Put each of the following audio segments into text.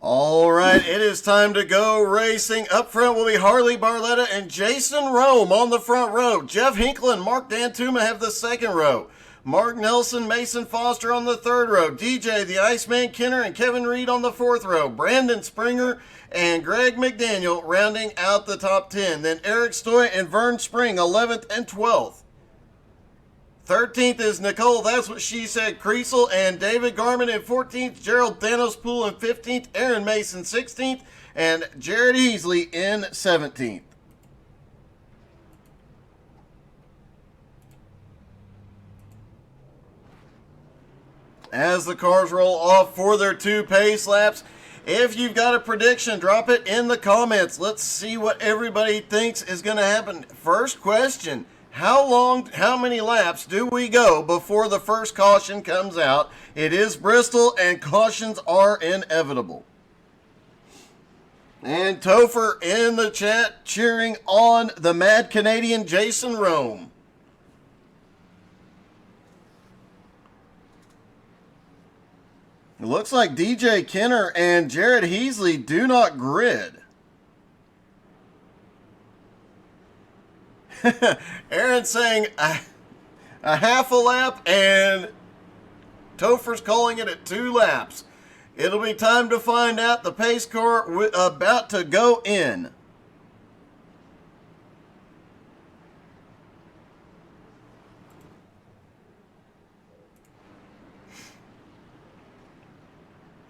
All right, it is time to go racing. Up front will be Harley Barletta and Jason Rome on the front row. Jeff Hinkle and Mark Dantuma have the second row. Mark Nelson, Mason Foster on the third row. DJ, the Iceman Kenner, and Kevin Reed on the fourth row. Brandon Springer and Greg McDaniel rounding out the top 10. Then Eric Stoy and Vern Spring, 11th and 12th. 13th is Nicole, that's what she said, Creasel and David Garman in 14th, Gerald Thanos Poole in 15th, Aaron Mason 16th, and Jared Easley in 17th. As the cars roll off for their 2 pace laps, if you've got a prediction, drop it in the comments. Let's see what everybody thinks is going to happen. First question. How many laps do we go before the first caution comes out? It is Bristol, and cautions are inevitable. And Topher in the chat cheering on the mad Canadian Jason Rome. It looks like DJ Kenner and Jared Heasley do not grid. Aaron saying a half a lap, and Topher's calling it at 2 laps. It'll be time to find out. The pace car about to go in.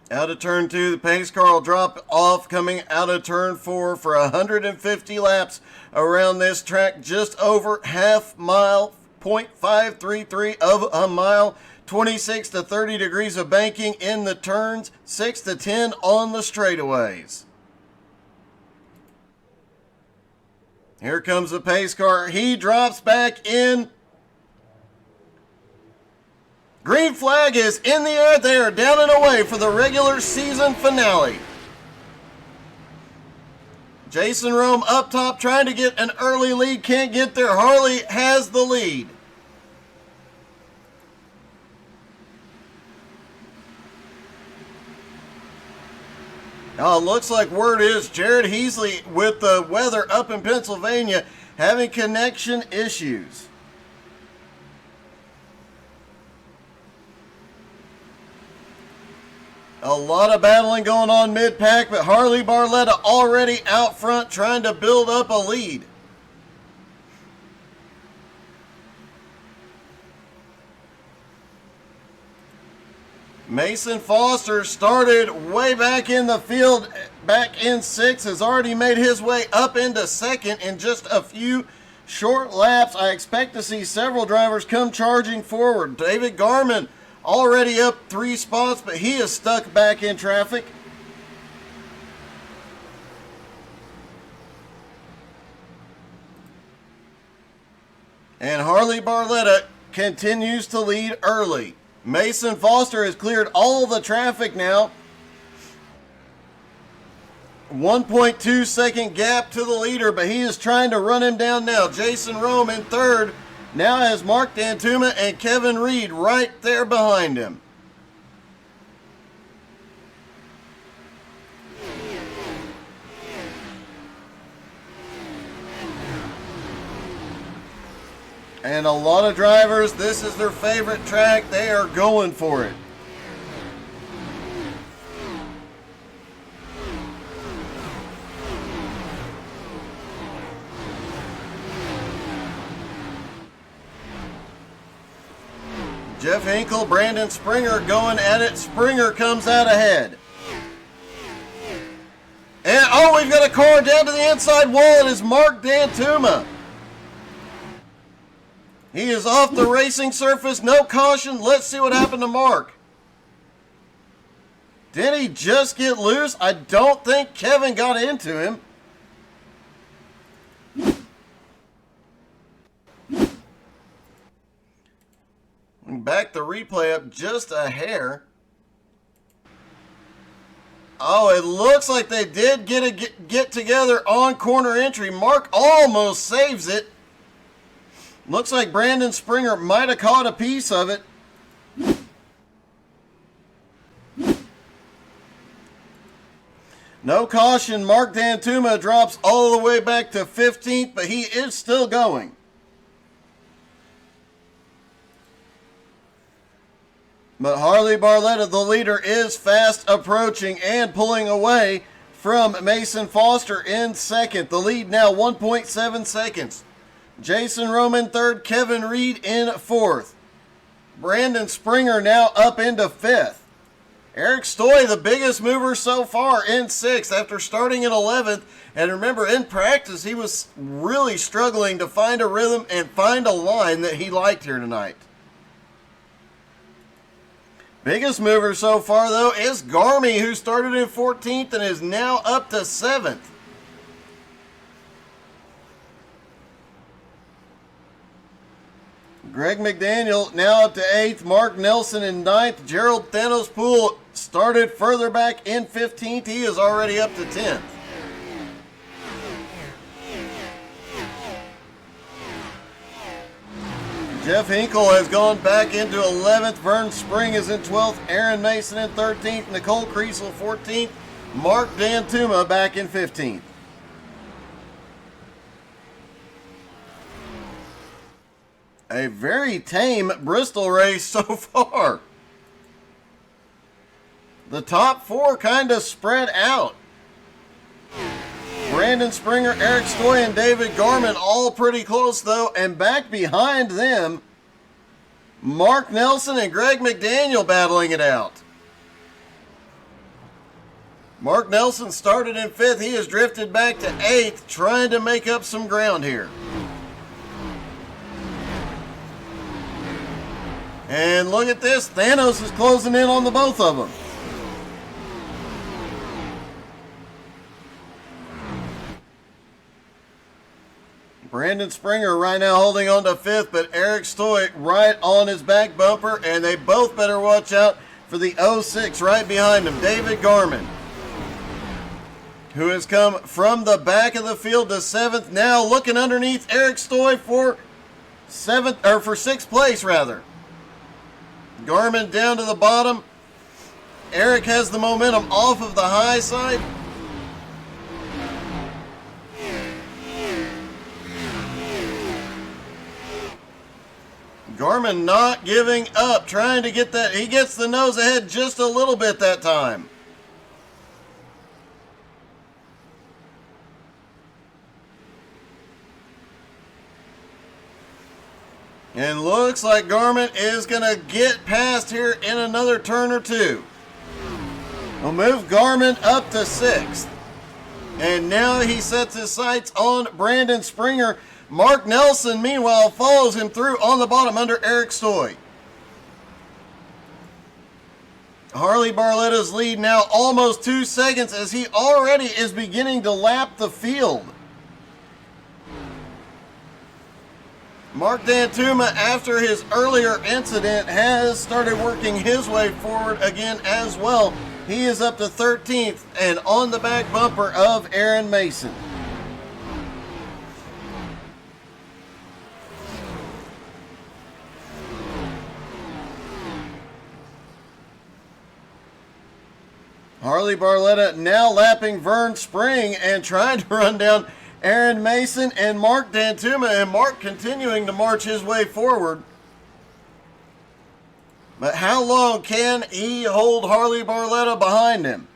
Out of turn 2, the pace car will drop off coming out of turn 4 for 150 laps around this track, just over half mile, 0.533 of a mile, 26 to 30 degrees of banking in the turns, 6 to 10 on the straightaways. Here comes the pace car. He drops back in. Green flag is in the air. They are down and away for the regular season finale. Jason Rome up top trying to get an early lead. Can't get there. Harley has the lead. Looks like word is Jared Heasley, with the weather up in Pennsylvania, having connection issues. A lot of battling going on mid-pack, but Harley Barletta already out front trying to build up a lead. Mason Foster started way back in the field, back in 6th, has already made his way up into 2nd in just a few short laps. I expect to see several drivers come charging forward. David Garman already up 3 spots, but he is stuck back in traffic. And Harley Barletta continues to lead early. Mason Foster has cleared all the traffic now. 1.2 second gap to the leader, but he is trying to run him down now. Jason Rome in 3rd. Now has Mark Dantuma and Kevin Reed right there behind him. And a lot of drivers, this is their favorite track. They are going for it. Jeff Hinkle, Brandon Springer going at it. Springer comes out ahead. And, oh, we've got a car down to the inside wall. It is Mark Dantuma. He is off the racing surface. No caution. Let's see what happened to Mark. Did he just get loose? I don't think Kevin got into him. Back the replay up just a hair. Oh, it looks like they did get together on corner entry. Mark almost saves it. Looks like Brandon Springer might have caught a piece of it. No caution. Mark Dantuma drops all the way back to 15th, but he is still going. But Harley Barletta, the leader, is fast approaching and pulling away from Mason Foster in second. The lead now 1.7 seconds. Jason Roman third, Kevin Reed in fourth. Brandon Springer now up into fifth. Eric Stoy, the biggest mover so far, in sixth after starting in 11th. And remember, in practice, he was really struggling to find a rhythm and find a line that he liked here tonight. Biggest mover so far, though, is Garmy, who started in 14th and is now up to 7th. Greg McDaniel now up to 8th. Mark Nelson in 9th. Gerald Thanos Poole started further back in 15th. He is already up to 10th. Jeff Hinkle has gone back into 11th. Vern Spring is in 12th. Aaron Mason in 13th. Nicole Kriesel 14th. Mark Dantuma back in 15th. A very tame Bristol race so far. The top four kind of spread out. Brandon Springer, Eric Stoy, and David Garman all pretty close though. And back behind them, Mark Nelson and Greg McDaniel battling it out. Mark Nelson started in 5th. He has drifted back to 8th, trying to make up some ground here. And look at this. Thanos is closing in on the both of them. Brandon Springer right now holding on to 5th, but Eric Stoy right on his back bumper, and they both better watch out for the 06 right behind him, David Garman, who has come from the back of the field to 7th, now looking underneath Eric Stoy for 6th place rather. Garman down to the bottom. Eric has the momentum off of the high side. Garman not giving up, trying to get that. He gets the nose ahead just a little bit that time. And looks like Garman is going to get past here in another turn or two. We'll move Garman up to 6th. And now he sets his sights on Brandon Springer. Mark Nelson, meanwhile, follows him through on the bottom under Eric Stoy. Harley Barletta's lead now almost 2 seconds as he already is beginning to lap the field. Mark Dantuma, after his earlier incident, has started working his way forward again as well. He is up to 13th and on the back bumper of Aaron Mason. Harley Barletta now lapping Vern Spring and trying to run down Aaron Mason and Mark Dantuma, and Mark continuing to march his way forward. But how long can he hold Harley Barletta behind him?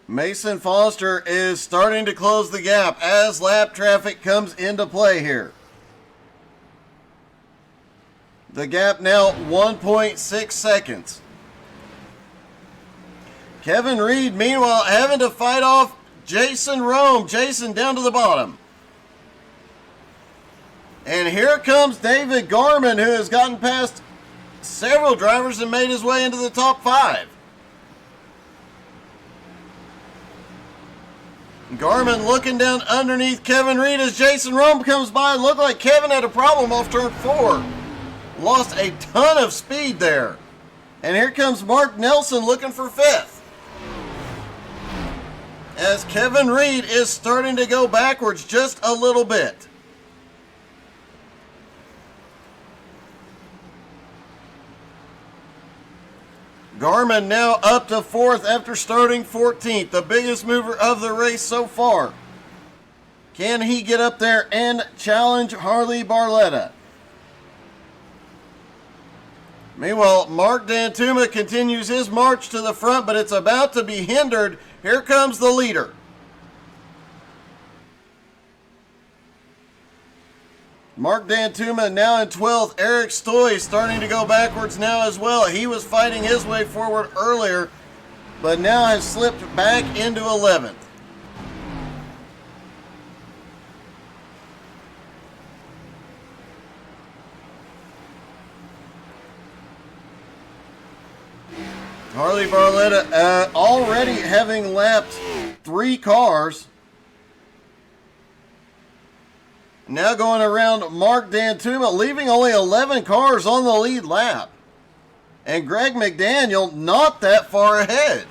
Mason Foster is starting to close the gap as lap traffic comes into play here. The gap now 1.6 seconds. Kevin Reed, meanwhile, having to fight off Jason Rome. Jason down to the bottom. And here comes David Garman, who has gotten past several drivers and made his way into the top 5. Garman looking down underneath Kevin Reed as Jason Rome comes by. Looked like Kevin had a problem off turn 4. lost a ton of speed there. And here comes Mark Nelson looking for 5th. As Kevin Reed is starting to go backwards just a little bit. Garmin now up to 4th after starting 14th, the biggest mover of the race so far. Can he get up there and challenge Harley Barletta? Meanwhile, Mark Dantuma continues his march to the front, but it's about to be hindered. Here comes the leader. Mark Dantuma now in 12th. Eric Stoy starting to go backwards now as well. He was fighting his way forward earlier, but now has slipped back into 11th. Harley Barletta already having lapped 3 cars. Now going around Mark Dantuma, leaving only 11 cars on the lead lap. And Greg McDaniel not that far ahead.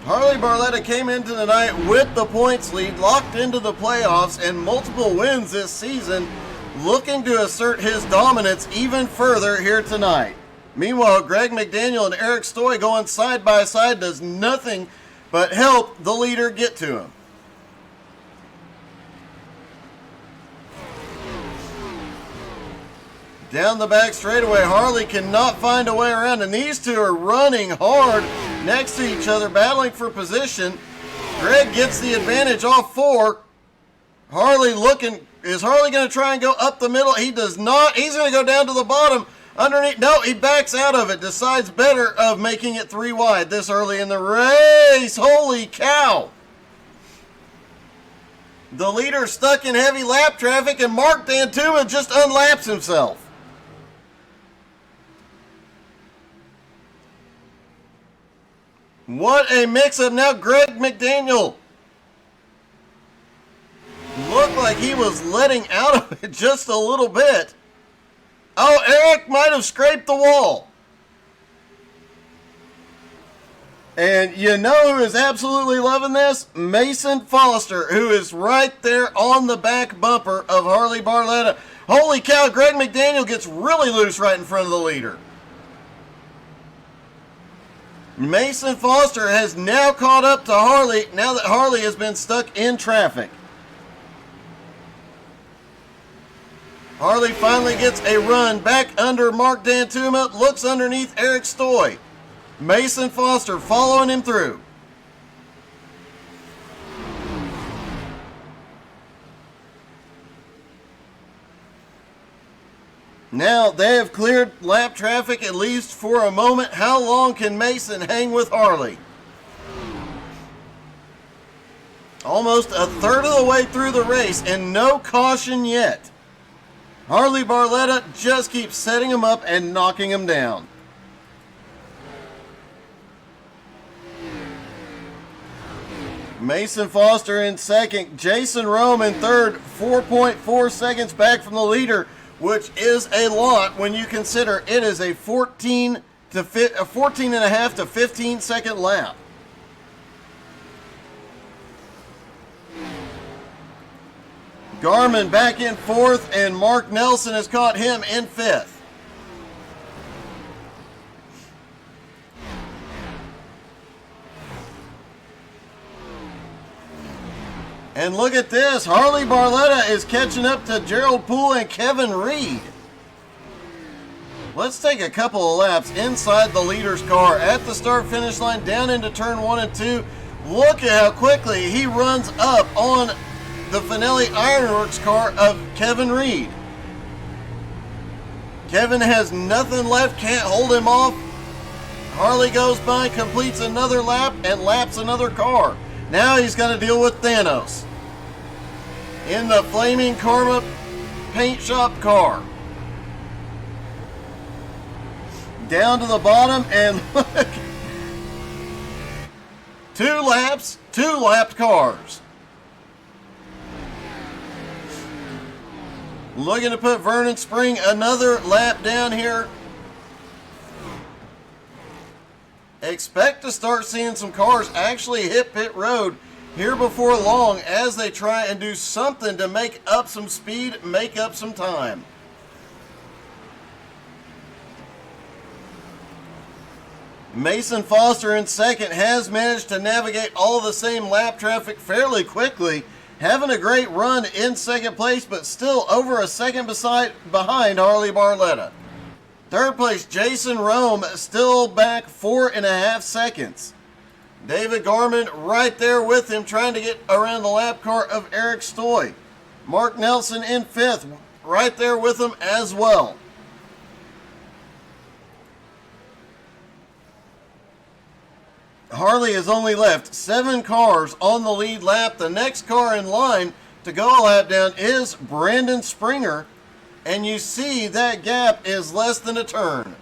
Harley Barletta came into the night with the points lead, locked into the playoffs, and multiple wins this season, looking to assert his dominance even further here tonight. Meanwhile, Greg McDaniel and Eric Stoy going side by side does nothing but help the leader get to him. Down the back straightaway, Harley cannot find a way around, and these two are running hard next to each other, battling for position. Greg gets the advantage off 4. Harley looking, is Harley going to try and go up the middle? He does not. He's going to go down to the bottom. Underneath, no, he backs out of it, decides better of making it 3 wide this early in the race. Holy cow. The leader stuck in heavy lap traffic, and Mark Dantuma just unlaps himself. What a mix-up. Now Greg McDaniel looked like he was letting out of it just a little bit. Oh, Eric might have scraped the wall. And you know who is absolutely loving this? Mason Foster, who is right there on the back bumper of Harley Barletta. Holy cow, Greg McDaniel gets really loose right in front of the leader. Mason Foster has now caught up to Harley now that Harley has been stuck in traffic. Harley finally gets a run back under Mark Dantuma, looks underneath Eric Stoy. Mason Foster following him through. Now they have cleared lap traffic at least for a moment. How long can Mason hang with Harley? Almost a third of the way through the race and no caution yet. Harley Barletta just keeps setting him up and knocking him down. Mason Foster in second. Jason Rome in third. 4.4 seconds back from the leader, which is a lot when you consider it is a 14 and a half to 15 second lap. Garmin back in fourth, and Mark Nelson has caught him in fifth. And look at this, Harley Barletta is catching up to Gerald Poole and Kevin Reed. Let's take a couple of laps inside the leader's car at the start-finish line, down into turn 1 and 2. Look at how quickly he runs up on the Finelli Ironworks car of Kevin Reed. Kevin has nothing left, can't hold him off. Harley goes by, completes another lap, and laps another car. Now he's going to deal with Thanos in the Flaming Karma paint shop car. Down to the bottom, and look. 2 laps, 2 lapped cars. Looking to put Vernon Spring another lap down here. Expect to start seeing some cars actually hit pit road here before long as they try and do something to make up some speed, make up some time. Mason Foster in second has managed to navigate all the same lap traffic fairly quickly, having a great run in second place, but still over a second behind Harley Barletta. Third place, Jason Rome, still back 4.5 seconds. David Garman right there with him, trying to get around the lap car of Eric Stoy. Mark Nelson in fifth, right there with him as well. Harley has only left 7 cars on the lead lap. The next car in line to go a lap down is Brandon Springer, and you see that gap is less than a turn.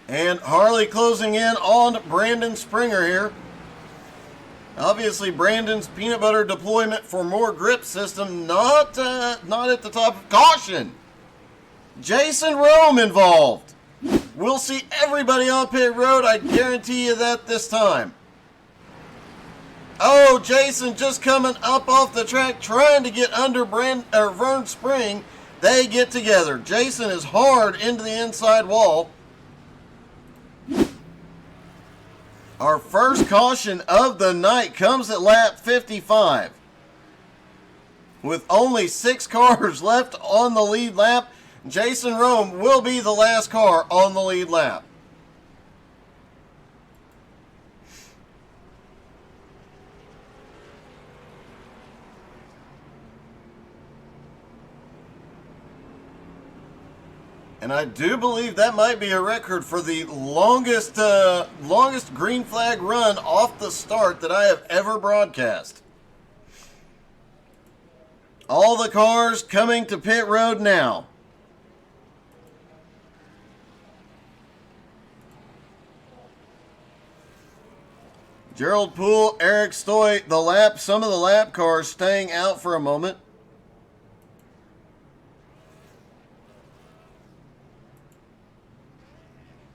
And Harley closing in on Brandon Springer here. Obviously, Brandon's peanut butter deployment for more grip system not at the top of caution. Jason Rome involved. We'll see everybody on pit road. I guarantee you that this time. Oh, Jason just coming up off the track, trying to get under Vern Spring. They get together. Jason is hard into the inside wall. Our first caution of the night comes at lap 55. With only 6 cars left on the lead lap, Jason Rome will be the last car on the lead lap. And I do believe that might be a record for the longest green flag run off the start that I have ever broadcast. All the cars coming to pit road now. Gerald Poole, Eric Stoy, some of the lap cars staying out for a moment.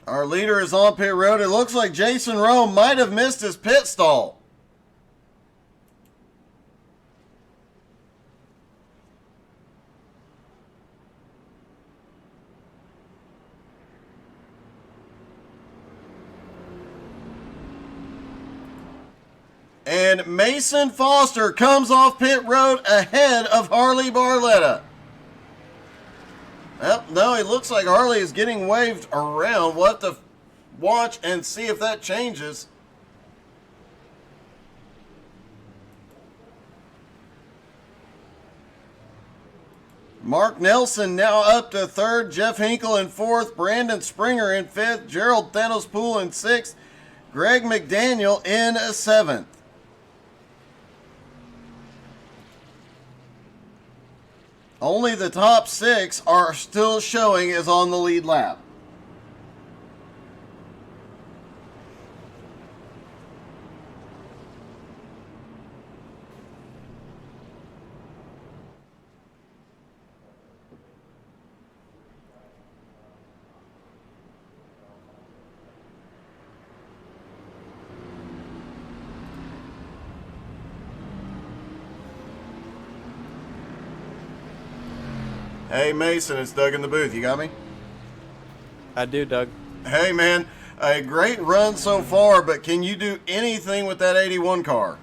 Our leader is on pit road. It looks like Jason Rome might have missed his pit stall. And Mason Foster comes off pit road ahead of Harley Barletta. Well, no, it looks like Harley is getting waved around. We'll have to watch and see if that changes. Mark Nelson now up to third. Jeff Hinkle in fourth. Brandon Springer in fifth. Gerald Thanos Poole in sixth. Greg McDaniel in seventh. Only the top 6 are still showing as on the lead lap. Hey Mason, it's Doug in the booth. You got me? I do, Doug. Hey man, a great run so far, but can you do anything with that 81 car?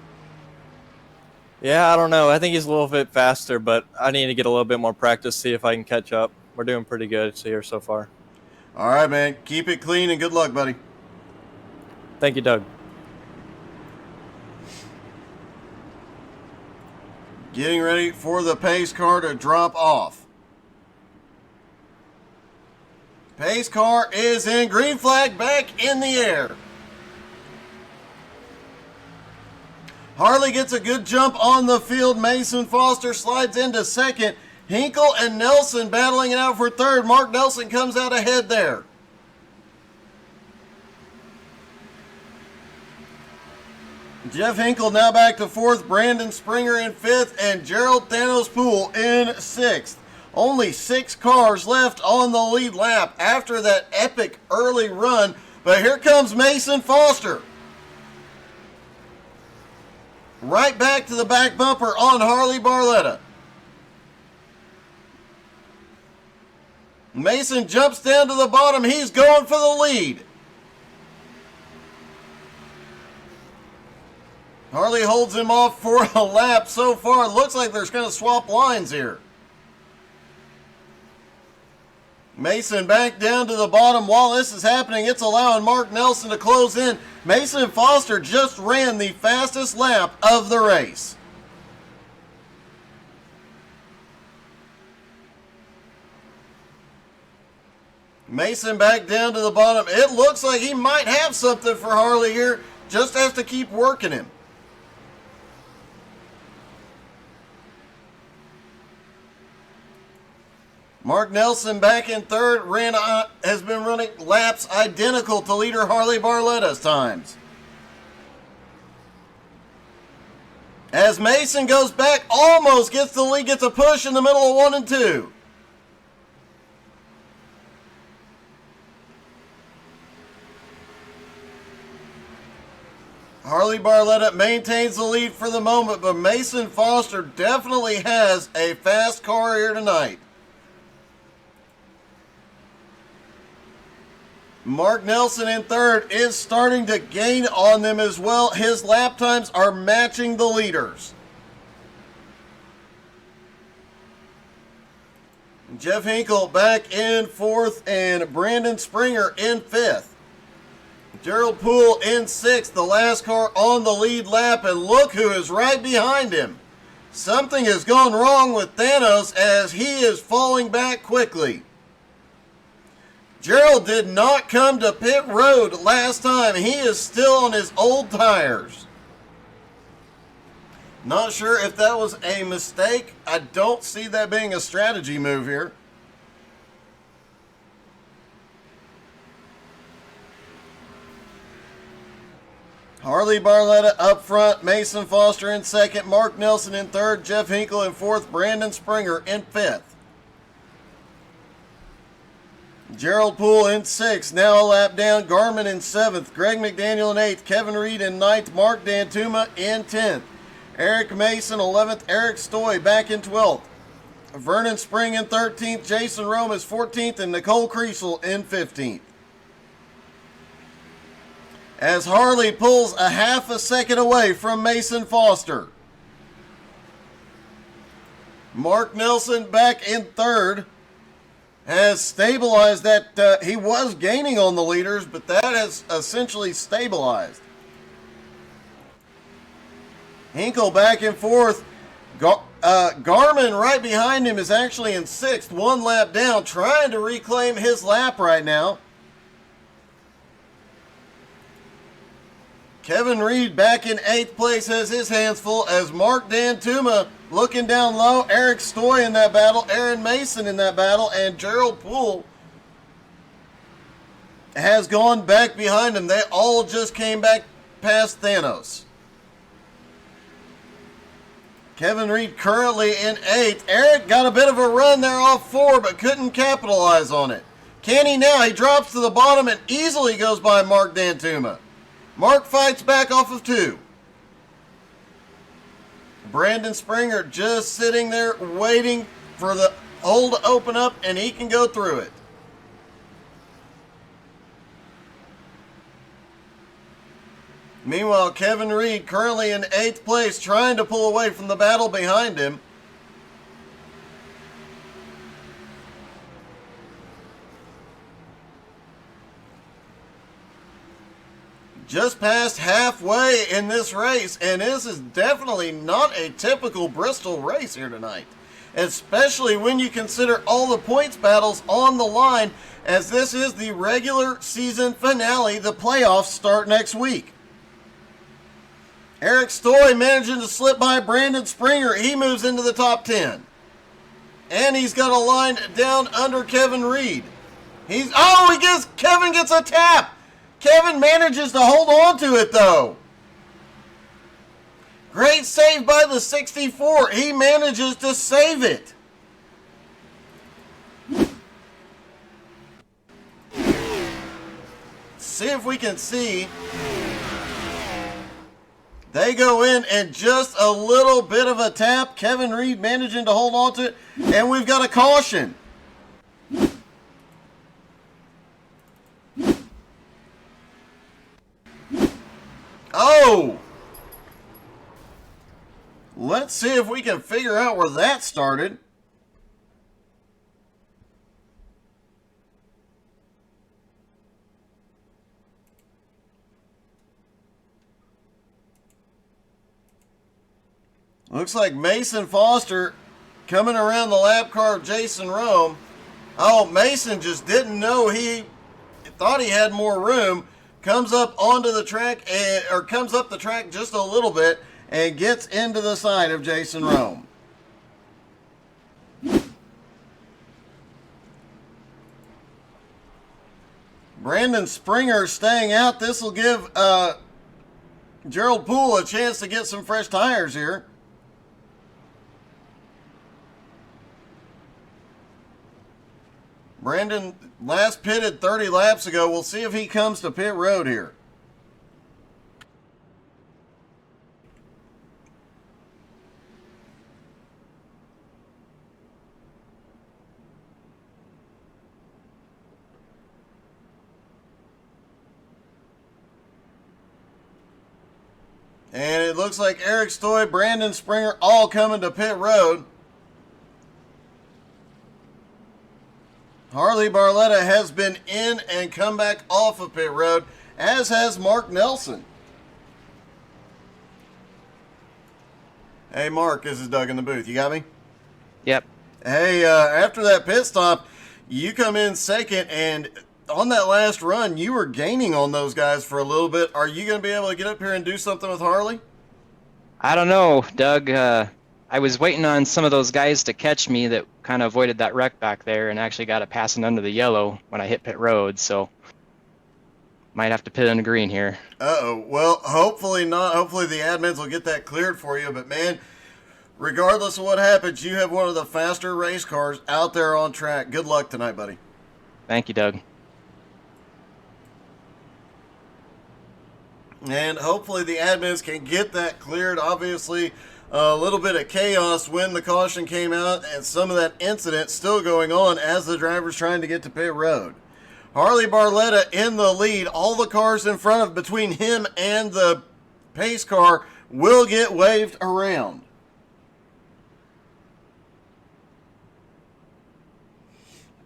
Yeah, I don't know. I think he's a little bit faster, but I need to get a little bit more practice, see if I can catch up. We're doing pretty good here so far. All right, man. Keep it clean and good luck, buddy. Thank you, Doug. Getting ready for the pace car to drop off. Pace car is in. Green flag back in the air. Harley gets a good jump on the field. Mason Foster slides into second. Hinkle and Nelson battling it out for third. Mark Nelson comes out ahead there. Jeff Hinkle now back to fourth. Brandon Springer in fifth. And Gerald Thanos Poole in sixth. Only 6 cars left on the lead lap after that epic early run. But here comes Mason Foster. Right back to the back bumper on Harley Barletta. Mason jumps down to the bottom. He's going for the lead. Harley holds him off for a lap so far. It looks like there's going to swap lines here. Mason back down to the bottom. While this is happening, it's allowing Mark Nelson to close in. Mason Foster just ran the fastest lap of the race. Mason back down to the bottom. It looks like he might have something for Harley here. Just has to keep working him. Mark Nelson back in third, has been running laps identical to leader Harley Barletta's times. As Mason goes back, almost gets the lead, gets a push in the middle of 1 and 2. Harley Barletta maintains the lead for the moment, but Mason Foster definitely has a fast car here tonight. Mark Nelson in third is starting to gain on them as well. His lap times are matching the leaders. Jeff Hinkle back in fourth and Brandon Springer in fifth. Gerald Poole in sixth, the last car on the lead lap, and look who is right behind him. Something has gone wrong with Thanos as he is falling back quickly. Gerald did not come to pit road last time. He is still on his old tires. Not sure if that was a mistake. I don't see that being a strategy move here. Harley Barletta up front, Mason Foster in second, Mark Nelson in third, Jeff Hinkle in fourth, Brandon Springer in fifth. Gerald Poole in sixth, now a lap down, Garmin in seventh, Greg McDaniel in eighth, Kevin Reed in ninth, Mark Dantuma in 10th, Eric Mason 11th, Eric Stoy back in 12th, Vernon Spring in 13th, Jason Rome is 14th, and Nicole Kriesel in 15th. As Harley pulls a half a second away from Mason Foster. Mark Nelson back in third. Has stabilized that. He was gaining on the leaders, but that has essentially stabilized. Hinkle back in fourth. Garmin right behind him is actually in sixth, 1 lap down, trying to reclaim his lap right now. Kevin Reed back in 8th place has his hands full as Mark Dantuma looking down low. Eric Stoy in that battle, Aaron Mason in that battle, and Gerald Poole has gone back behind him. They all just came back past Thanos. Kevin Reed currently in 8th. Eric got a bit of a run there off 4, but couldn't capitalize on it. Can he now? He drops to the bottom and easily goes by Mark Dantuma. Mark fights back off of 2. Brandon Springer just sitting there waiting for the hole to open up and he can go through it. Meanwhile, Kevin Reed currently in 8th place trying to pull away from the battle behind him. Just past halfway in this race, and this is definitely not a typical Bristol race here tonight, especially when you consider all the points battles on the line, as this is the regular season finale. The playoffs start next week. Eric Stoy managing to slip by Brandon Springer. He moves into the top 10. And he's got a line down under Kevin Reed. Kevin gets a tap. Kevin manages to hold on to it though. Great save by the 64. He manages to save it. See if we can see. They go in and just a little bit of a tap. Kevin Reed managing to hold on to it. And we've got a caution. Oh! Let's see if we can figure out where that started. Looks like Mason Foster coming around the lap car of Jason Rome. Oh, Mason just didn't know, he thought he had more room. Comes up onto the track, comes up the track just a little bit and gets into the side of Jason Rome. Brandon Springer staying out. This will give Gerald Poole a chance to get some fresh tires here. Brandon last pitted 30 laps ago. We'll see if he comes to pit road here. And it looks like Eric Stoy, Brandon Springer, all coming to pit road. Harley Barletta has been in and come back off of pit road, as has Mark Nelson. Hey, Mark, this is Doug in the booth. You got me? Yep. Hey, after that pit stop, you come in second, and on that last run, you were gaining on those guys for a little bit. Are you going to be able to get up here and do something with Harley? I don't know, Doug. I was waiting on some of those guys to catch me that kind of avoided that wreck back there and actually got it passing under the yellow when I hit pit road, so might have to pit in the green here. Uh-oh. Well, hopefully not. Hopefully the admins will get that cleared for you. But, man, regardless of what happens, you have one of the faster race cars out there on track. Good luck tonight, buddy. Thank you, Doug. And hopefully the admins can get that cleared. Obviously, a little bit of chaos when the caution came out and some of that incident still going on as the driver's trying to get to pit road. Harley Barletta in the lead. All the cars in front of between him and the pace car will get waved around.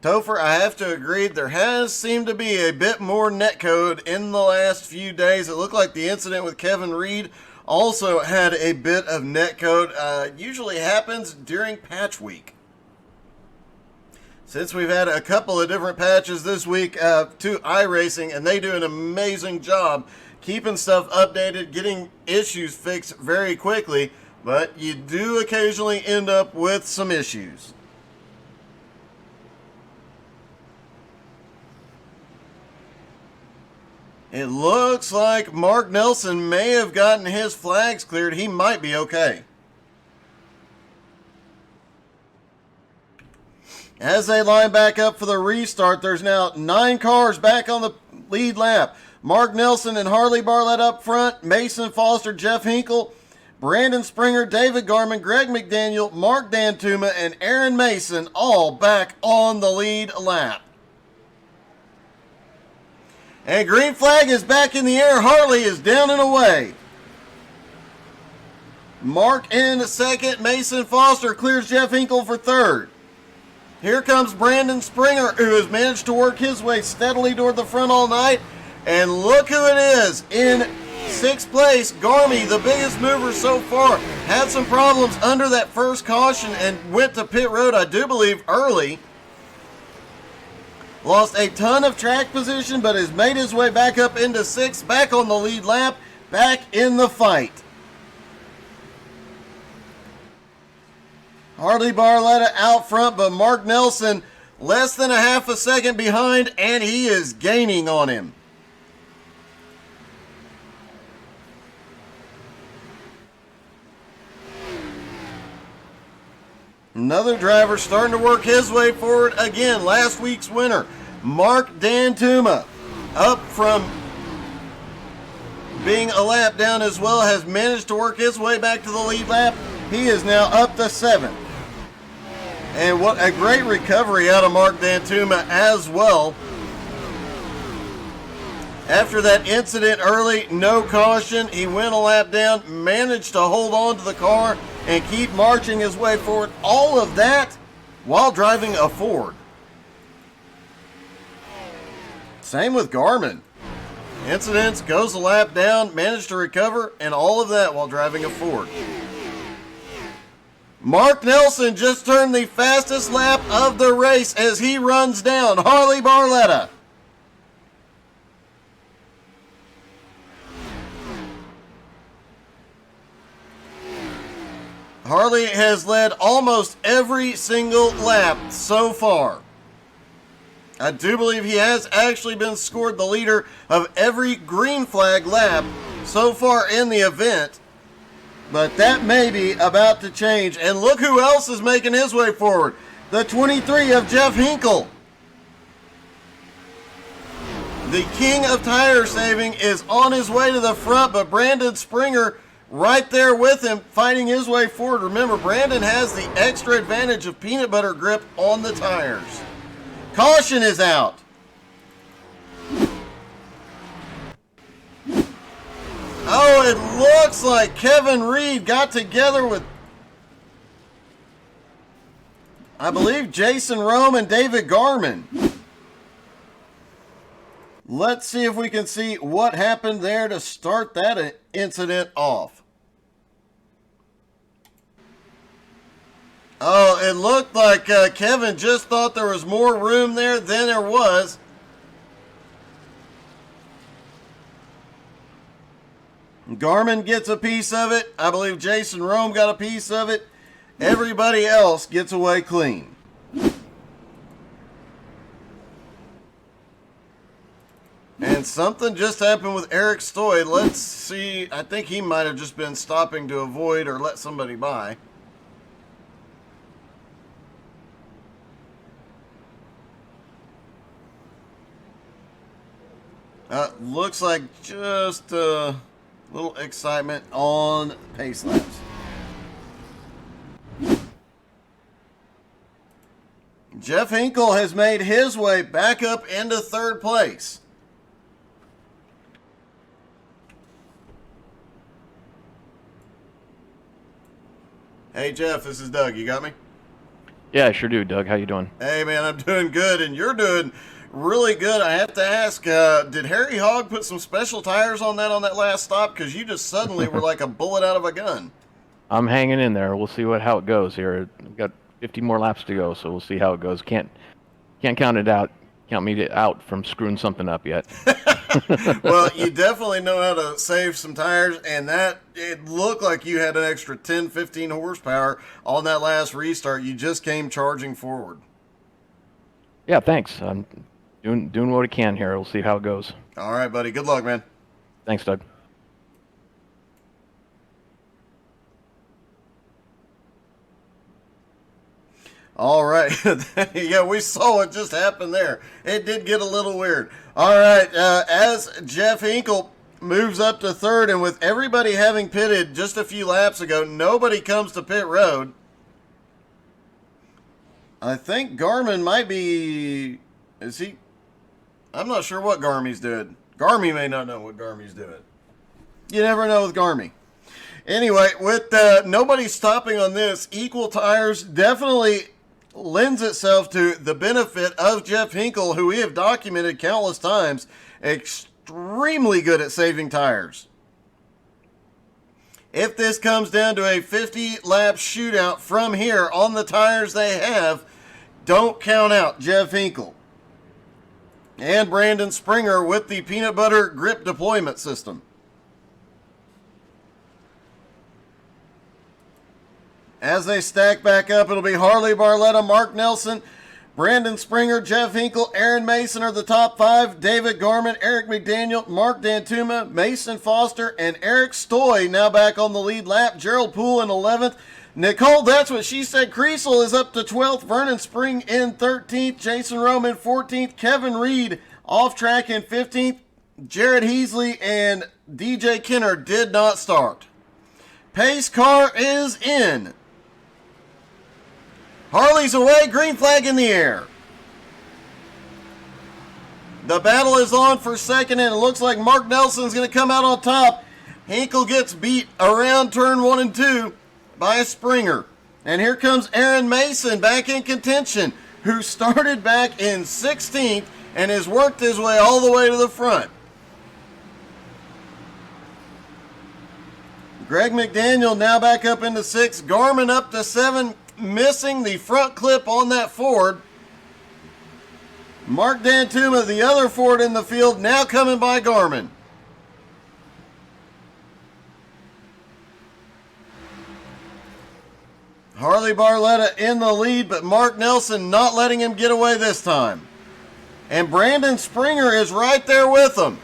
Topher, I have to agree, there has seemed to be a bit more netcode in the last few days. It looked like the incident with Kevin Reed also had a bit of netcode. Usually happens during patch week. Since we've had a couple of different patches this week to iRacing, and they do an amazing job keeping stuff updated, getting issues fixed very quickly, but you do occasionally end up with some issues. It looks like Mark Nelson may have gotten his flags cleared. He might be okay. As they line back up for the restart, there's now 9 cars back on the lead lap. Mark Nelson and Harley Barlett up front. Mason Foster, Jeff Hinkle, Brandon Springer, David Garman, Greg McDaniel, Mark Dantuma, and Aaron Mason all back on the lead lap. And green flag is back in the air. Harley is down and away. Mark in second. Mason Foster clears Jeff Hinkle for third. Here comes Brandon Springer, who has managed to work his way steadily toward the front all night. And look who it is in 6th place. Garmy, the biggest mover so far, had some problems under that first caution and went to pit road, I do believe, early. Lost a ton of track position, but has made his way back up into 6th, back on the lead lap, back in the fight. Harley Barletta out front, but Mark Nelson less than a half a second behind, and he is gaining on him. Another driver starting to work his way forward again. Last week's winner, Mark Dantuma, up from being a lap down as well, has managed to work his way back to the lead lap. He is now up to 7th. And what a great recovery out of Mark Dantuma as well. After that incident early, no caution, he went a lap down, managed to hold on to the car and keep marching his way forward. All of that while driving a Ford. Same with Garmin. Incidents, goes a lap down, managed to recover, and all of that while driving a Ford. Mark Nelson just turned the fastest lap of the race as he runs down Harley Barletta. Harley has led almost every single lap so far. I do believe he has actually been scored the leader of every green flag lap so far in the event. But that may be about to change. And look who else is making his way forward. The 23 of Jeff Hinkle. The king of tire saving is on his way to the front, but Brandon Springer right there with him, fighting his way forward. Remember, Brandon has the extra advantage of peanut butter grip on the tires. Caution is out. Oh, it looks like Kevin Reed got together with, I believe, Jason Rome and David Garman. Let's see if we can see what happened there to start that incident off. Oh, it looked like Kevin just thought there was more room there than there was. Garmin gets a piece of it. I believe Jason Rome got a piece of it. Everybody else gets away clean. And something just happened with Eric Stoy. Let's see. I think he might have just been stopping to avoid or let somebody by. Looks like just a little excitement on pace laps. Jeff Hinkle has made his way back up into 3rd place. Hey Jeff, this is Doug. You got me? Yeah, I sure do, Doug. How you doing? Hey man, I'm doing good, and you're doing really good. I have to ask, did Harry Hogg put some special tires on that last stop? Because you just suddenly were like a bullet out of a gun. I'm hanging in there. We'll see how it goes here. We've got 50 more laps to go, so we'll see how it goes. Can't count it out. Count me out from screwing something up yet. Well, you definitely know how to save some tires, and that it looked like you had an extra 10, 15 horsepower on that last restart. You just came charging forward. Yeah, thanks. I'm doing what I can here. We'll see how it goes. All right, buddy. Good luck, man. Thanks, Doug. All right. Yeah, we saw what just happened there. It did get a little weird. All right. As Jeff Hinkle moves up to 3rd, and with everybody having pitted just a few laps ago, nobody comes to pit road. I think Garmin might be... Is he... I'm not sure what Garmy's doing. Garmy may not know what Garmy's doing. You never know with Garmy. Anyway, with nobody stopping on this, equal tires definitely lends itself to the benefit of Jeff Hinkle, who we have documented countless times, extremely good at saving tires. If this comes down to a 50-lap shootout from here on the tires they have, don't count out Jeff Hinkle and Brandon Springer with the peanut butter grip deployment system. As they stack back up, it'll be Harley Barletta, Mark Nelson, Brandon Springer, Jeff Hinkle, Aaron Mason are the top 5. David Garman, Eric McDaniel, Mark Dantuma, Mason Foster, and Eric Stoy now back on the lead lap. Gerald Poole in 11th. Nicole, that's what she said. Creasel is up to 12th. Vernon Spring in 13th. Jason Rome in 14th. Kevin Reed off track in 15th. Jared Heasley and DJ Kenner did not start. Pace car is in. Harley's away, green flag in the air. The battle is on for second, and it looks like Mark Nelson's going to come out on top. Hinkle gets beat around turn 1 and 2 by Springer. And here comes Aaron Mason back in contention, who started back in 16th and has worked his way all the way to the front. Greg McDaniel now back up into 6th. Garmin up to 7, missing the front clip on that Ford. Mark Dantuma, the other Ford in the field, now coming by Garmin. Harley Barletta in the lead, but Mark Nelson not letting him get away this time. And Brandon Springer is right there with him.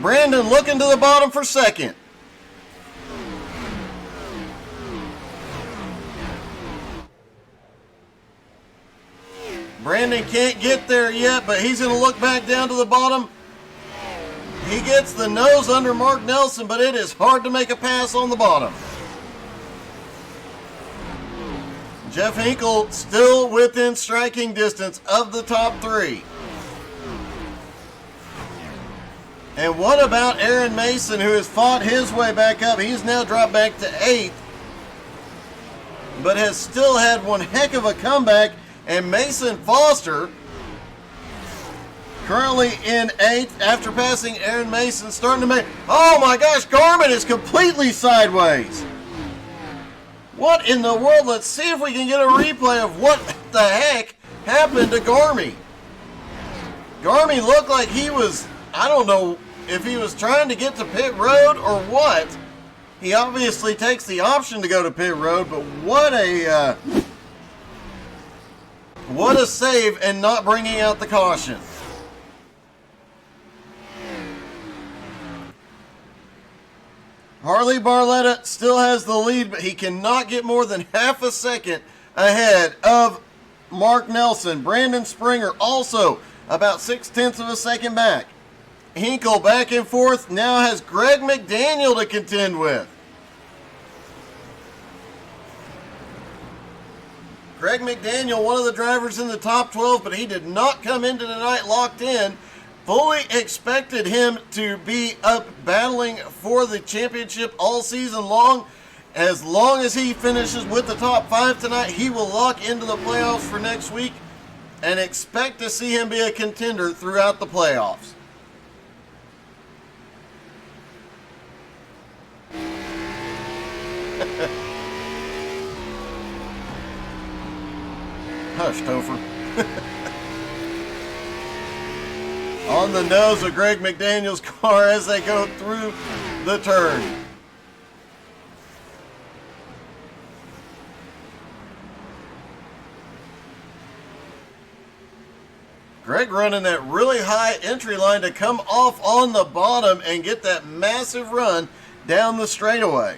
Brandon looking to the bottom for second. Brandon can't get there yet, but he's going to look back down to the bottom. He gets the nose under Mark Nelson, but it is hard to make a pass on the bottom. Jeff Hinkle still within striking distance of the top 3. And what about Aaron Mason, who has fought his way back up? He's now dropped back to 8th, but has still had one heck of a comeback. And Mason Foster, currently in 8th after passing Aaron Mason, starting to make... Oh my gosh, Garmin is completely sideways. What in the world? Let's see if we can get a replay of what the heck happened to Garmy. Garmy looked like he was, I don't know if he was trying to get to pit road or what. He obviously takes the option to go to pit road, but what a save and not bringing out the caution. Harley Barletta still has the lead, but he cannot get more than half a second ahead of Mark Nelson. Brandon Springer also about 0.6 of a second back. Hinkle back in 4th, now has Greg McDaniel to contend with. Greg McDaniel, one of the drivers in the top 12, but he did not come into tonight locked in. Fully expected him to be up battling for the championship all season long. As long as he finishes with the top 5 tonight, he will lock into the playoffs for next week and expect to see him be a contender throughout the playoffs. Hush, Topher. On the nose of Greg McDaniel's car as they go through the turn. Greg running that really high entry line to come off on the bottom and get that massive run down the straightaway.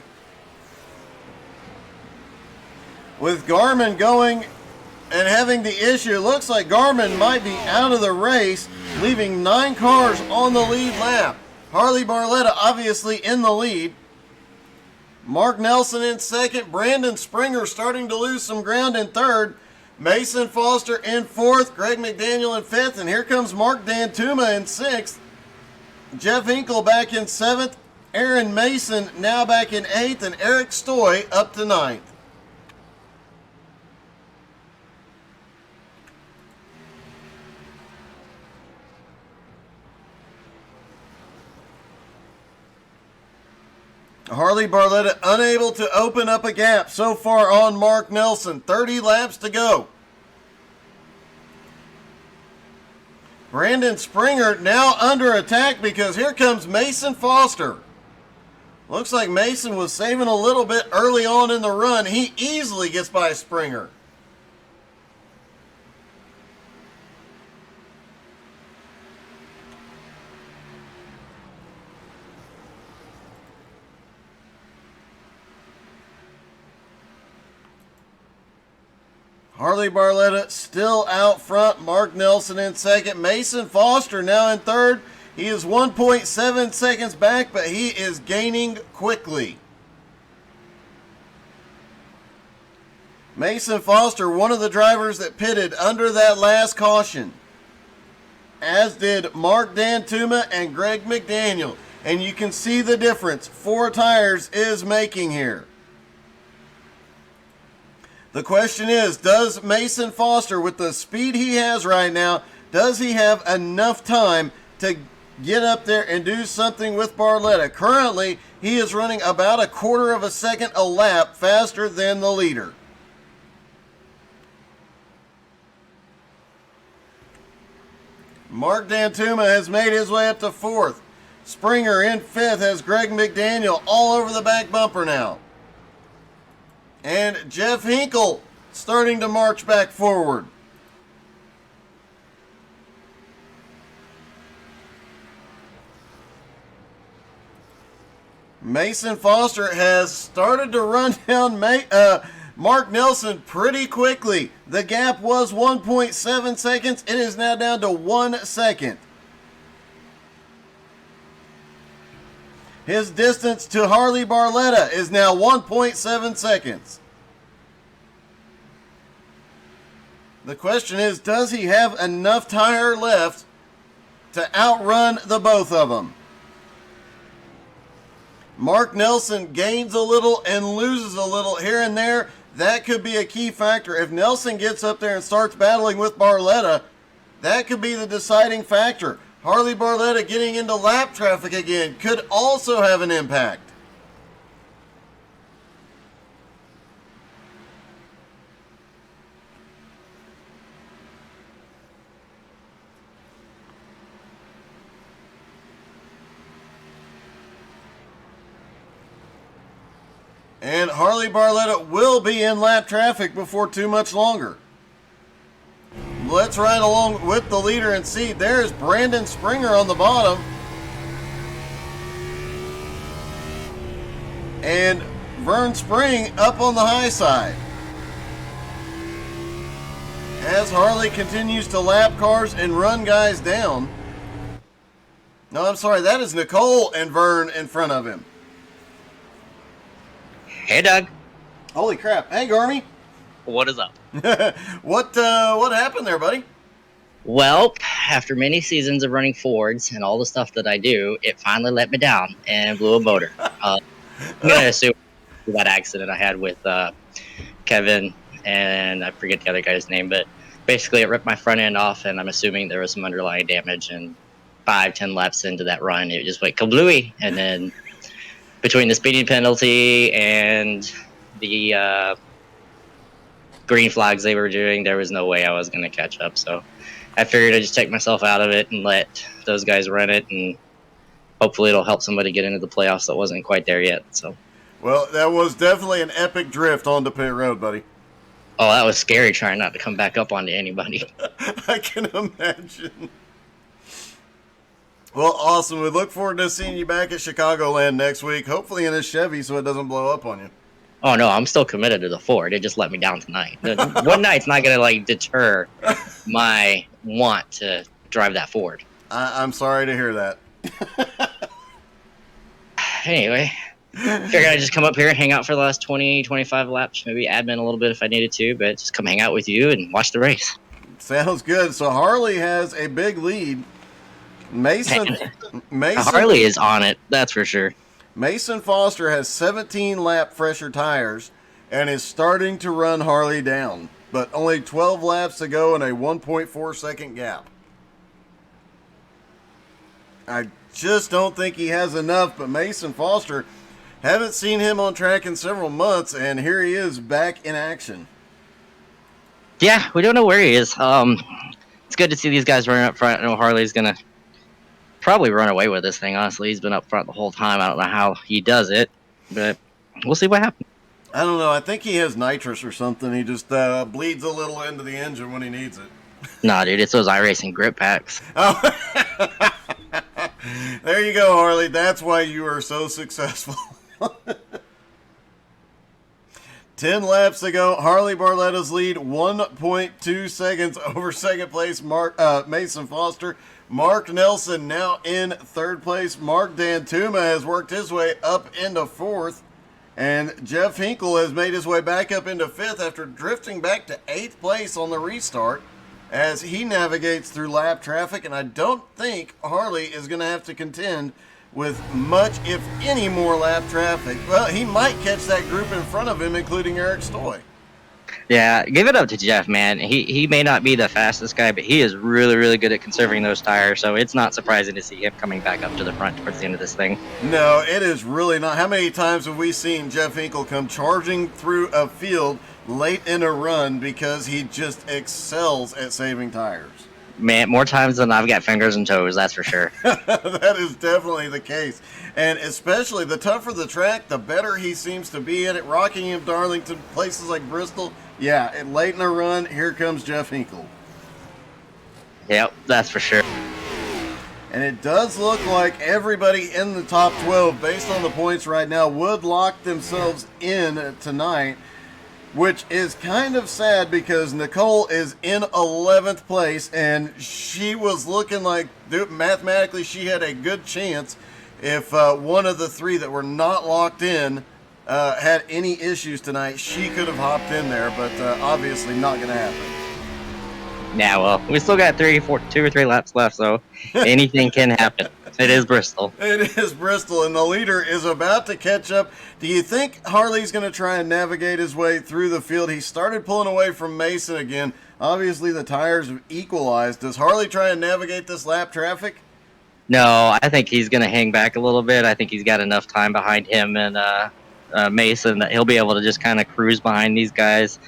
With Garmin going and having the issue, it looks like Garmin might be out of the race, leaving 9 cars on the lead lap. Harley Barletta obviously in the lead. Mark Nelson in 2nd. Brandon Springer starting to lose some ground in 3rd. Mason Foster in 4th. Greg McDaniel in 5th. And here comes Mark Dantuma in 6th. Jeff Hinkle back in 7th. Aaron Mason now back in 8th. And Eric Stoy up to 9th. Harley Barletta unable to open up a gap so far on Mark Nelson. 30 laps to go. Brandon Springer now under attack because here comes Mason Foster. Looks like Mason was saving a little bit early on in the run. He easily gets by Springer. Harley Barletta still out front. Mark Nelson in second. Mason Foster now in third. He is 1.7 seconds back, but he is gaining quickly. Mason Foster, one of the drivers that pitted under that last caution, as did Mark Dantuma and Greg McDaniel. And you can see the difference 4 tires is making here. The question is, does Mason Foster, with the speed he has right now, does he have enough time to get up there and do something with Barletta? Currently, he is running about 1/4 of a second a lap faster than the leader. Mark Dantuma has made his way up to 4th. Springer in 5th has Greg McDaniel all over the back bumper now. And Jeff Hinkle starting to march back forward. Mason Foster has started to run down Mark Nelson pretty quickly. The gap was 1.7 seconds. It is now down to 1 second. His distance to Harley Barletta is now 1.7 seconds. The question is, does he have enough tire left to outrun the both of them? Mark Nelson gains a little and loses a little here and there. That could be a key factor. If Nelson gets up there and starts battling with Barletta, that could be the deciding factor. Harley Barletta getting into lap traffic again could also have an impact. And Harley Barletta will be in lap traffic before too much longer. Let's ride along with the leader and see. There's Brandon Springer on the bottom. And Vern Spring up on the high side. As Harley continues to lap cars and run guys down. No, I'm sorry, that is Nicole and Vern in front of him. Hey, Doug. Holy crap. Hey, Garmy. What is up? What happened there, buddy? Well, after many seasons of running Fords and all the stuff that I do, it finally let me down and blew a motor. I'm going to assume that accident I had with Kevin, and I forget the other guy's name, but basically it ripped my front end off, and I'm assuming there was some underlying damage, and 5-10 laps into that run, it just went kablooey, and then between the speeding penalty and the green flags they were doing, there was no way I was going to catch up. So I figured I'd just take myself out of it and let those guys run it, and hopefully it'll help somebody get into the playoffs that wasn't quite there yet. So, well, that was definitely an epic drift onto pit road, buddy. Oh, that was scary trying not to come back up onto anybody. I can imagine. Well, awesome. We look forward to seeing you back at Chicagoland next week, hopefully in a Chevy so it doesn't blow up on you. Oh, no, I'm still committed to the Ford. It just let me down tonight. One night's not going to, deter my want to drive that Ford. I'm sorry to hear that. Anyway, figured I'd just come up here and hang out for the last 20, 25 laps, maybe admin a little bit if I needed to, but just come hang out with you and watch the race. Sounds good. So Harley has a big lead. Mason Harley is on it, that's for sure. Mason Foster has 17 lap fresher tires and is starting to run Harley down, but only 12 laps to go in a 1.4 second gap. I just don't think he has enough, but Mason Foster, haven't seen him on track in several months, and here he is back in action. Yeah, we don't know where he is. It's good to see these guys running up front. I know Harley's going to probably run away with this thing, honestly. He's been up front the whole time. I don't know how he does it, but we'll see what happens. I don't know. I think he has nitrous or something. He just bleeds a little into the engine when he needs it. Nah, dude, it's those iRacing grip packs. Oh. There you go, Harley. That's why you are so successful. 10 laps to go. Harley Barletta's lead 1.2 seconds over second place Mason Foster. Mark Nelson now in third place. Mark Dantuma has worked his way up into fourth. And Jeff Hinkle has made his way back up into fifth after drifting back to eighth place on the restart as he navigates through lap traffic. And I don't think Harley is going to have to contend with much, if any, more lap traffic. Well, he might catch that group in front of him, including Eric Stoy. Yeah, give it up to Jeff, man. He may not be the fastest guy, but he is really, really good at conserving those tires. So it's not surprising to see him coming back up to the front towards the end of this thing. No, it is really not. How many times have we seen Jeff Hinkle come charging through a field late in a run because he just excels at saving tires? Man, more times than I've got fingers and toes, that's for sure. That is definitely the case. And especially the tougher the track, the better he seems to be at it. Rockingham, Darlington, places like Bristol. Yeah, and late in a run, here comes Jeff Hinkle. Yep, that's for sure. And it does look like everybody in the top 12, based on the points right now, would lock themselves in tonight, which is kind of sad because Nicole is in 11th place, and she was looking like, mathematically, she had a good chance if one of the three that were not locked in had any issues tonight. She could have hopped in there, but obviously not going to happen. Yeah, well, we still got 2 or 3 laps left, so anything can happen. It is Bristol. It is Bristol, and the leader is about to catch up. Do you think Harley's going to try and navigate his way through the field? He started pulling away from Mason again. Obviously, the tires have equalized. Does Harley try and navigate this lap traffic? No, I think he's going to hang back a little bit. I think he's got enough time behind him and Mason that he'll be able to just kind of cruise behind these guys.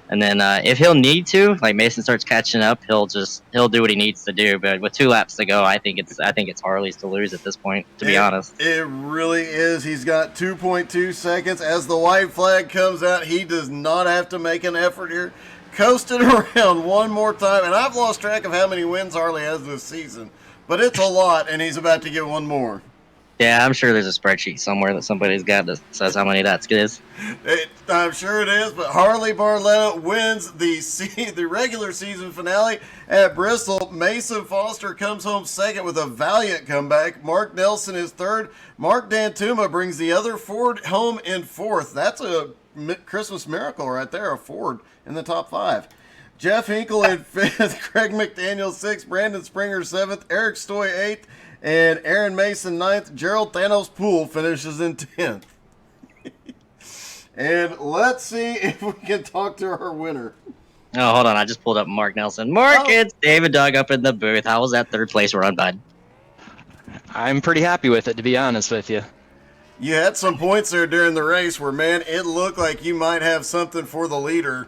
And then if he'll need to, like Mason starts catching up, he'll do what he needs to do. But with 2 laps to go, I think it's Harley's to lose at this point, to be honest. It really is. He's got 2.2 seconds. As the white flag comes out, he does not have to make an effort here. Coasting around one more time. And I've lost track of how many wins Harley has this season. But it's a lot, and he's about to get one more. Yeah, I'm sure there's a spreadsheet somewhere that somebody's got that says how many that is. I'm sure it is, but Harley Barletta wins the regular season finale at Bristol. Mason Foster comes home second with a valiant comeback. Mark Nelson is third. Mark Dantuma brings the other Ford home in fourth. That's a Christmas miracle right there, a Ford in the top 5. Jeff Hinkle in fifth, Craig McDaniel sixth, Brandon Springer seventh, Eric Stoy eighth, and Aaron Mason ninth. Gerald Thanos Poole finishes in 10th. And let's see if we can talk to our winner. Oh, hold on. I just pulled up Mark Nelson. It's David Doug up in the booth. How was that 3rd place run, bud? I'm pretty happy with it, to be honest with you. You had some points there during the race where, man, it looked like you might have something for the leader.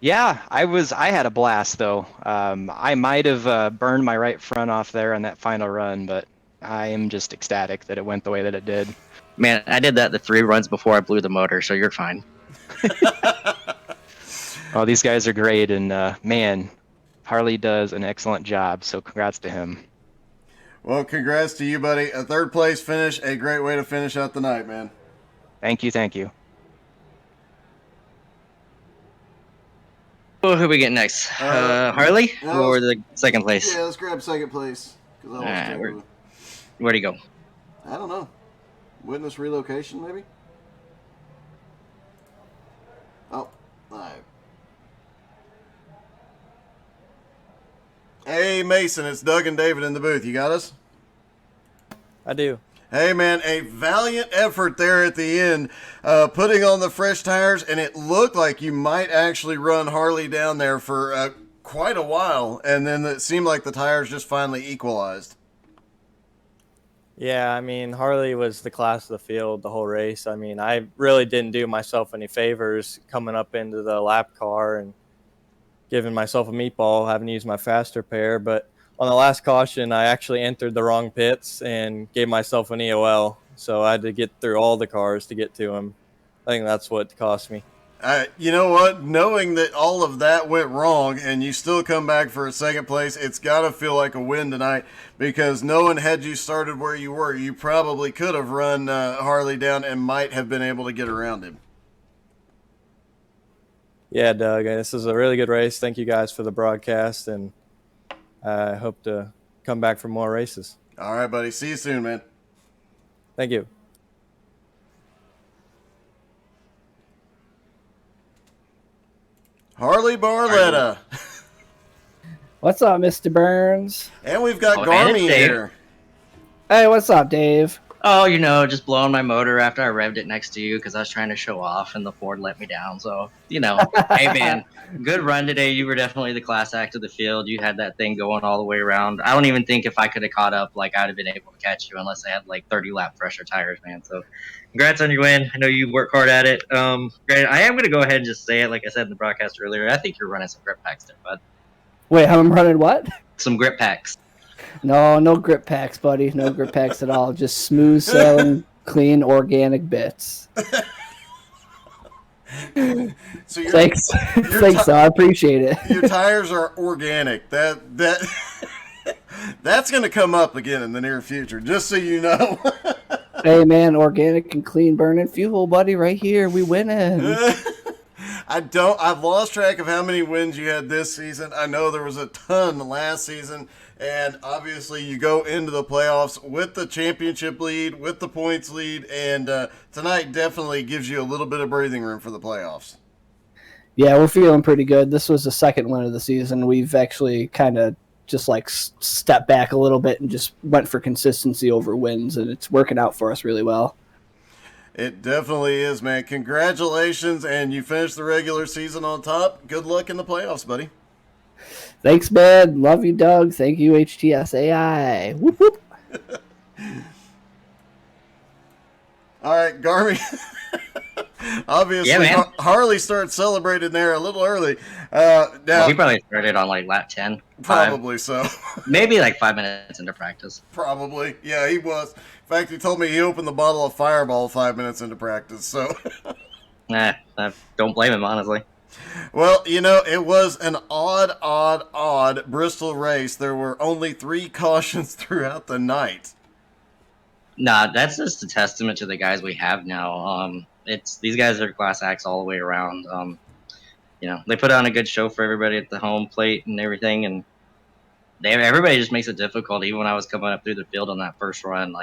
Yeah, I had a blast, though. I might have burned my right front off there on that final run, but I am just ecstatic that it went the way that it did. Man, I did that the 3 runs before I blew the motor, so you're fine. Oh, these guys are great, and man, Harley does an excellent job, so congrats to him. Well, congrats to you, buddy. A 3rd place finish, a great way to finish out the night, man. Thank you. Well, who we get next? Harley or the 2nd place? Yeah, let's grab 2nd place. Where'd he go? I don't know. Witness relocation, maybe? Oh, live. Hey, Mason, it's Doug and David in the booth. You got us? I do. Hey, man, a valiant effort there at the end, putting on the fresh tires, and it looked like you might actually run Harley down there for quite a while, and then it seemed like the tires just finally equalized. Yeah, I mean, Harley was the class of the field the whole race. I mean, I really didn't do myself any favors coming up into the lap car and giving myself a meatball, having to use my faster pair. But on the last caution, I actually entered the wrong pits and gave myself an EOL. So I had to get through all the cars to get to him. I think that's what cost me. You know what? Knowing that all of that went wrong and you still come back for a second place, it's got to feel like a win tonight, because knowing had you started where you were, you probably could have run Harley down and might have been able to get around him. Yeah, Doug, this is a really good race. Thank you guys for the broadcast, and I hope to come back for more races. All right, buddy. See you soon, man. Thank you. Harley Barletta. What's up, Mr. Burns? And we've got and Garmy it's Dave. here. Hey, what's up, Dave? Oh, just blowing my motor after I revved it next to you because I was trying to show off and the Ford let me down. So, hey, man, good run today. You were definitely the class act of the field. You had that thing going all the way around. I don't even think if I could have caught up, I'd have been able to catch you unless I had 30 lap fresher tires, man. So, congrats on your win. I know you work hard at it. Great. I am going to go ahead and just say it, like I said in the broadcast earlier. I think you're running some grip packs there, bud. Wait, I'm running what? Some grip packs. No grip packs, buddy. No grip packs at all. Just smooth sailing, clean, organic bits. So Thanks. Thanks, I appreciate it. Your tires are organic. That's going to come up again in the near future, just so you know. Hey, man, organic and clean burning fuel, buddy, right here. We winning. I've lost track of how many wins you had this season. I know there was a ton last season, and obviously you go into the playoffs with the championship lead, with the points lead, and tonight definitely gives you a little bit of breathing room for the playoffs. Yeah, we're feeling pretty good. This was the second win of the season. We've actually kind of just stepped back a little bit and just went for consistency over wins, and it's working out for us really well. It definitely is, man. Congratulations, and you finished the regular season on top. Good luck in the playoffs, buddy. Thanks, man. Love you, Doug. Thank you, HTSAI. Whoop, whoop. All right, Garmy. Obviously, Yeah, Harley started celebrating there a little early. Well, he probably started on lap 10. Probably so. Maybe 5 minutes into practice. Probably. Yeah, he was. In fact, he told me he opened the bottle of Fireball 5 minutes into practice. So, I don't blame him, honestly. Well, it was an odd Bristol race. There were only 3 cautions throughout the night. Nah, that's just a testament to the guys we have now. These guys are class acts all the way around. They put on a good show for everybody at the home plate and everything, and everybody just makes it difficult. Even when I was coming up through the field on that first run,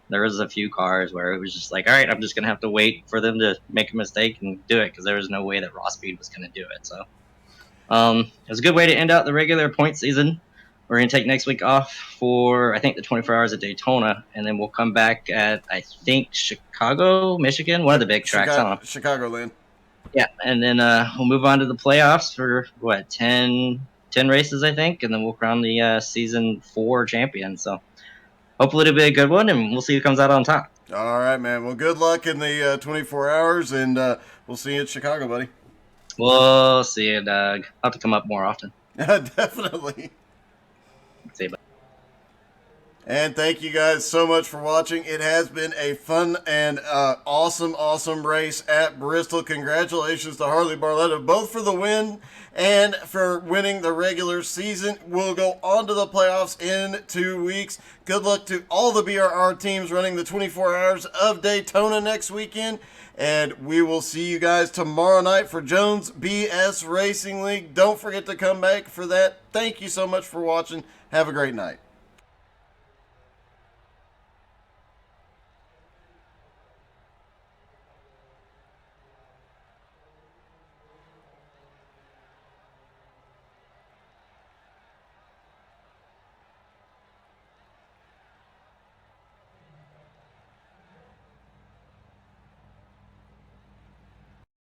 there was a few cars where it was just all right, I'm just gonna have to wait for them to make a mistake and do it because there was no way that Raw Speed was gonna do it. So, it was a good way to end out the regular point season. We're going to take next week off for, I think, the 24 hours at Daytona, and then we'll come back at, I think, Chicago, Michigan, one of the big tracks. I don't know. Chicagoland. Yeah, and then we'll move on to the playoffs for, 10 races, I think, and then we'll crown the Season 4 champion. So hopefully it'll be a good one, and we'll see who comes out on top. All right, man. Well, good luck in the 24 hours, and we'll see you at Chicago, buddy. We'll see you, Doug. I'll have to come up more often. Definitely. See you, bye. And thank you guys so much for watching. It has been a fun and awesome race at Bristol. Congratulations to Harley Barletta, both for the win and for winning the regular season. We'll go on to the playoffs in 2 weeks. Good luck to all the BRR teams running the 24 hours of Daytona next weekend. And we will see you guys tomorrow night for Jones BS Racing League. Don't forget to come back for that. Thank you so much for watching. Have a great night.